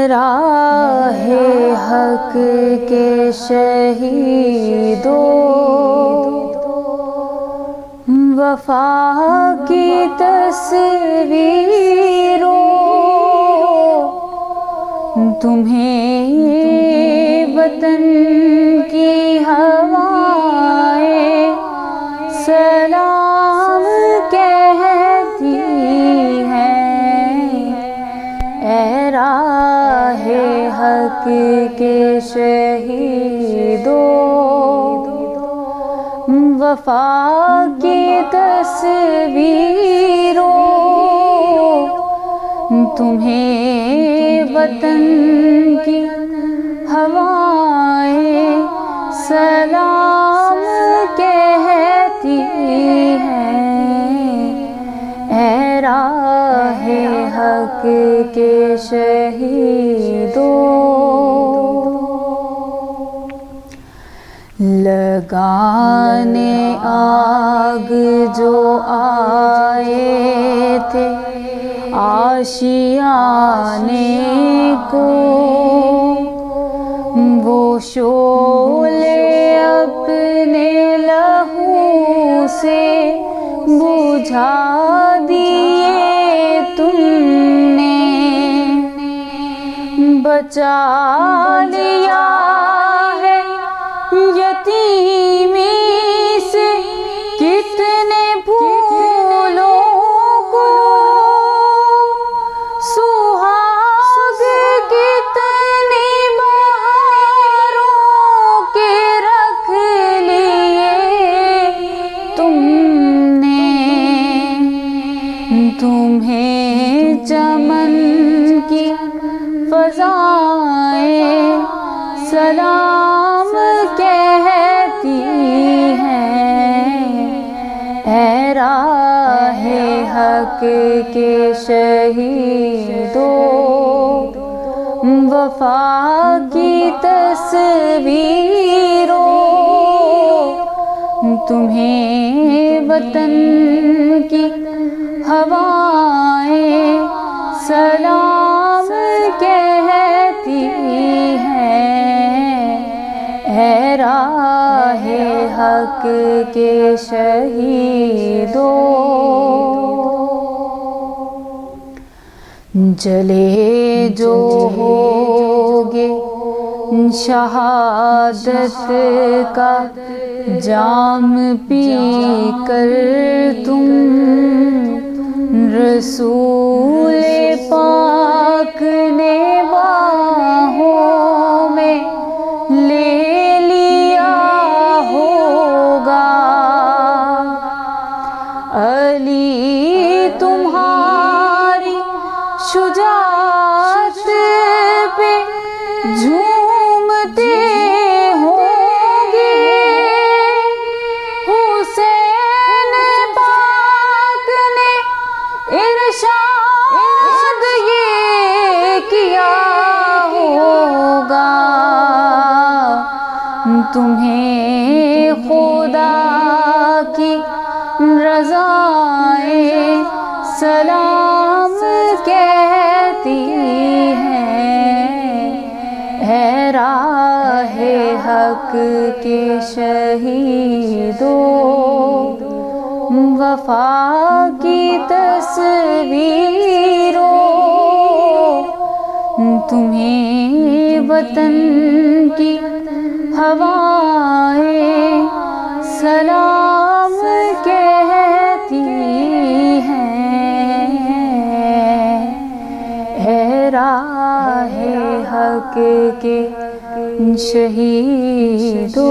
راہ حق کے شہیدوں، وفا کی تصویروں، تمہیں وطن کی ہوائیں سلام کہتی ہیں۔ اے راہ حق کے شہیدوں، وفا کی تصویروں، تمہیں وطن کی ہوائیں سلام کہتی ہیں۔ اے راہ حق کے شہیدوں، لگانے آگ جو آئے تھے آشیانے کو، وہ شعلے اپنے لہو سے بجھا دیے تم نے، بچا لیا ہے یتیمی سے کتنے پھولوں کو، سہاگ کتنی بہاروں کے رکھ لیے تم نے، تمہیں چمن کی فضائیں سلام کہتی ہیں۔ اے راہ حق کے شہیدوں، وفا کی تصویروں، تمہیں وطن کی ہوائیں سلام کہتی ہیں۔ اے راہ حق کے شہیدوں، جلے جو ہوگے شہادت کا جام پی کر تم، رسول پاک نے باہوں میں لے لیا ہوگا، علی تمہاری شجاعت پہ جھومتے ہوں گے، حسین پاک نے ارشاد یہ کیا ہوگا، تمہیں خدا کی رضائیں سلام کہتی ہیں۔ اے راہ حق کے شہیدوں، وفا کی تصویروں، تمہیں وطن کی ہوائیں سلام کہتی ہیں۔ اے راہ حق کے شہیدوں،